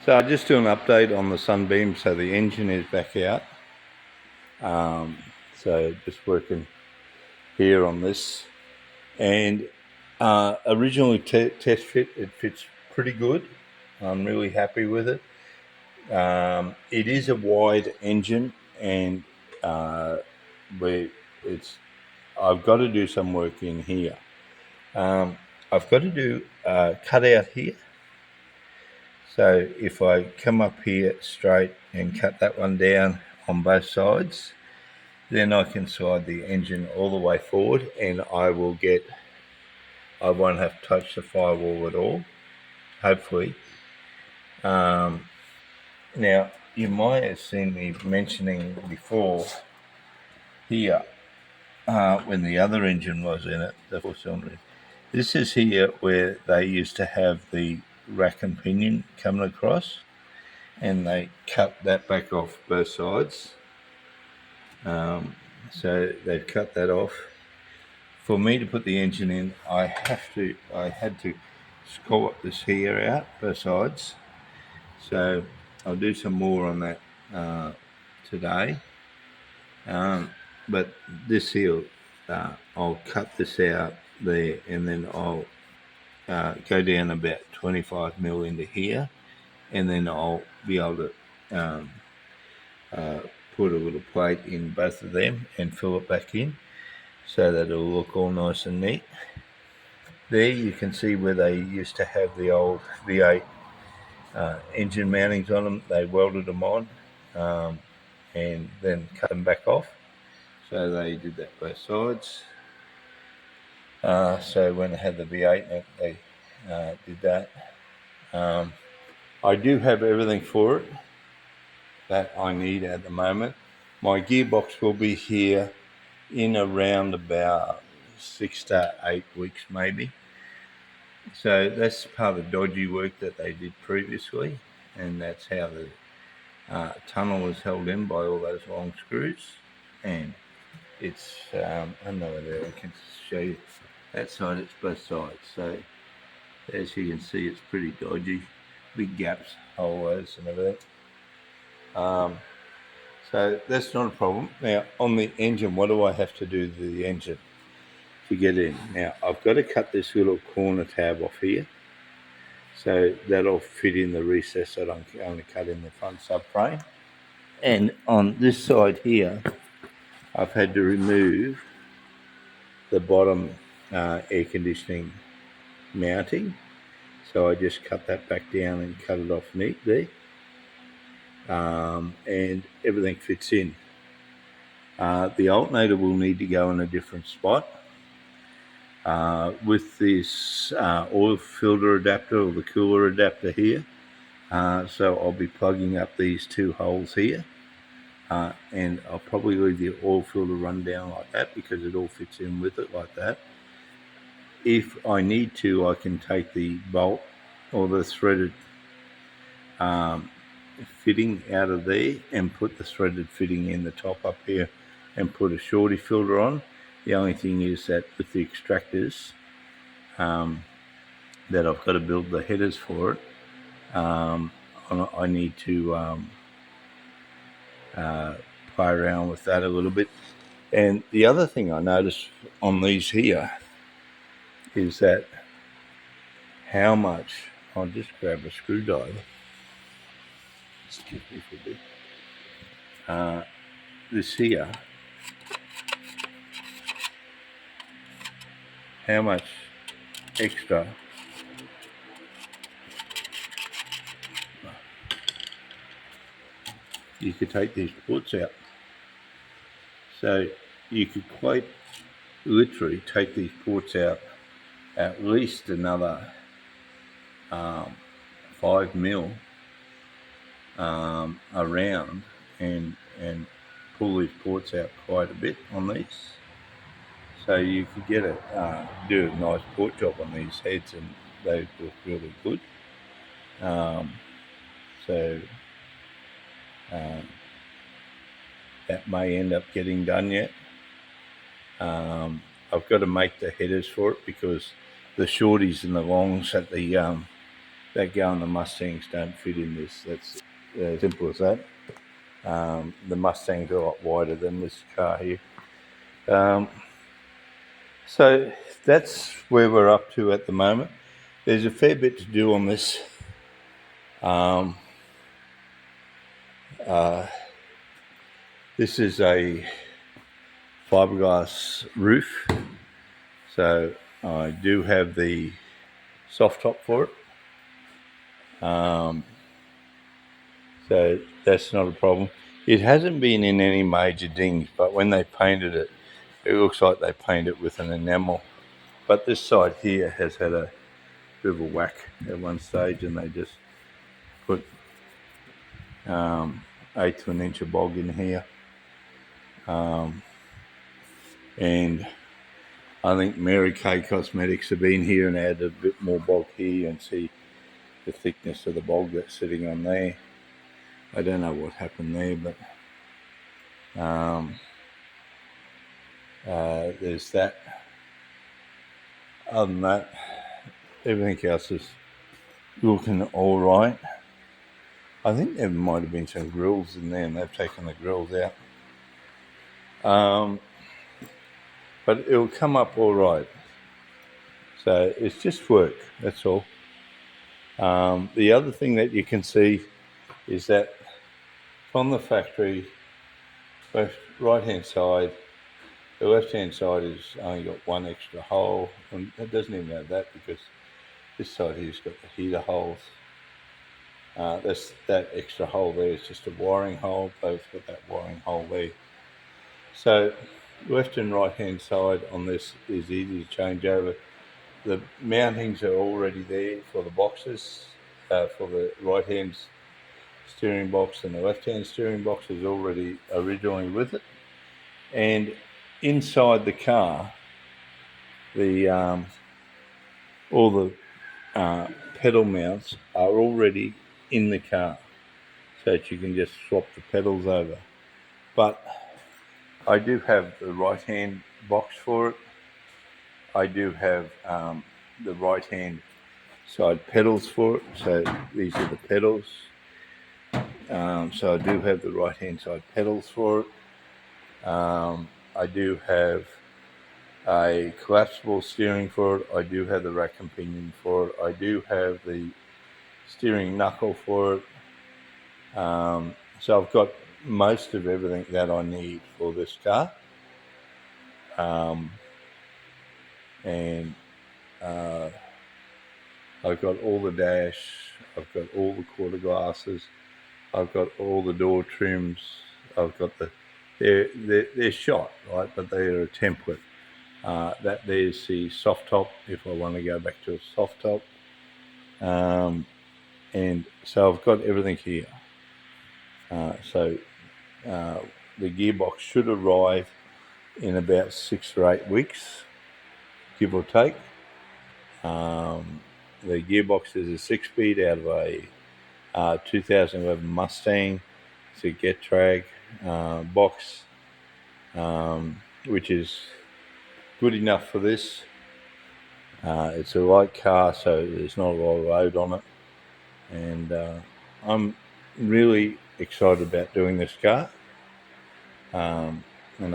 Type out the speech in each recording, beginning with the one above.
So I'll just do an update on the Sunbeam. So the engine is back out. So just working here on this. And originally test fit, it fits pretty good. I'm really happy with it. It is a wide engine, and I've got to do some work in here. I've got to do cut out here. So if I come up here straight and cut that one down on both sides, then I can slide the engine all the way forward, and I won't have to touch the firewall at all, hopefully. Now, you might have seen me mentioning before here, when the other engine was in it, the 4-cylinder. This is here where they used to have the rack and pinion coming across, and they cut that back off both sides. So they've cut that off. For me to put the engine in, I had to scallop this here out both sides. So I'll do some more on that today. But this here, I'll cut this out there, and then I'll go down about 25 mil into here, and then I'll be able to put a little plate in both of them and fill it back in, so that it'll look all nice and neat. There you can see where they used to have the old V8 engine mountings on them. They welded them on and then cut them back off. So they did that both sides. So when they had the V8 in it, they did that. I do have everything for it that I need at the moment. My gearbox will be here in around about 6 to 8 weeks maybe. So that's part of the dodgy work that they did previously, and that's how the tunnel was held in by all those long screws. And it's, I don't know whether I can show you that side, it's both sides. So as you can see, it's pretty dodgy, big gaps, holes and everything. So that's not a problem. Now on the engine, what do I have to do to the engine to get in? Now I've got to cut this little corner tab off here, so that'll fit in the recess that I'm going to cut in the front subframe. And on this side here, I've had to remove the bottom air conditioning mounting, so I just cut that back down and cut it off neat there. And everything fits in. The alternator will need to go in a different spot. With this oil filter adapter or the cooler adapter here, so I'll be plugging up these two holes here, and I'll probably leave the oil filter run down like that because it all fits in with it like that. If I need to, I can take the bolt or the threaded fitting out of there and put the threaded fitting in the top up here and put a shorty filter on. The only thing is that with the extractors that I've got to build the headers for it, I need to play around with that a little bit. And the other thing I noticed on these here is that how much, I'll just grab a screwdriver. Excuse me for a bit. This here, how much extra you could take these ports out. So you could quite literally take these ports out at least another 5 mil around and pull these ports out quite a bit on these. So you could get do a nice port job on these heads, and they look really good. So that may end up getting done yet. I've got to make the headers for it because the shorties and the longs at the that go on the Mustangs don't fit in this. That's as simple as that. The Mustangs are a lot wider than this car here. So that's where we're up to at the moment. There's a fair bit to do on this. This is a fiberglass roof, so I do have the soft top for it. So that's not a problem. It hasn't been in any major dings, but when they painted it, it looks like they painted it with an enamel. But this side here has had a bit of a whack at one stage, and they just put 1/8 of an inch of bog in here. And I think Mary Kay Cosmetics have been here and added a bit more bog here, and see the thickness of the bog that's sitting on there. I don't know what happened there, but there's that. Other than that, everything else is looking all right. I think there might have been some grills in there, and they've taken the grills out. But it'll come up all right. So it's just work, that's all. The other thing that you can see is that from the factory, right-hand side, the left-hand side has only got one extra hole, and it doesn't even have that because this side here's got the heater holes. That extra hole there is just a wiring hole. Both got that wiring hole there. So left and right-hand side on this is easy to change over. The mountings are already there for the boxes, for the right-hand steering box, and the left-hand steering box is already originally with it. And inside the car, all the pedal mounts are already in the car, so that you can just swap the pedals over. But I do have the right-hand box for it. I do have the right-hand side pedals for it. So these are the pedals. So I do have the right-hand side pedals for it. I do have a collapsible steering for it. I do have the rack and pinion for it. I do have the steering knuckle for it. So I've got most of everything that I need for this car. And I've got all the dash, I've got all the quarter glasses, I've got all the door trims, I've got they're shot, right, but they're a template. There's the soft top if I want to go back to a soft top. And so I've got everything here. So the gearbox should arrive in about 6 or 8 weeks, give or take. The gearbox is a 6-speed out of a 2011 Mustang. It's a Getrag box, which is good enough for this. It's a light car, so there's not a lot of load on it. And I'm really excited about doing this car. And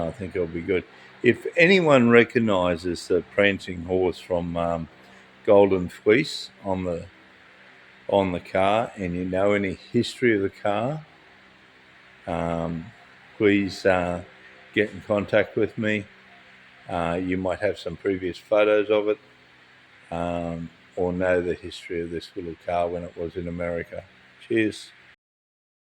I think it'll be good. If anyone recognises the prancing horse from Golden Fleece on the car, and you know any history of the car, please get in contact with me. You might have some previous photos of it, or know the history of this little car when it was in America. Cheers.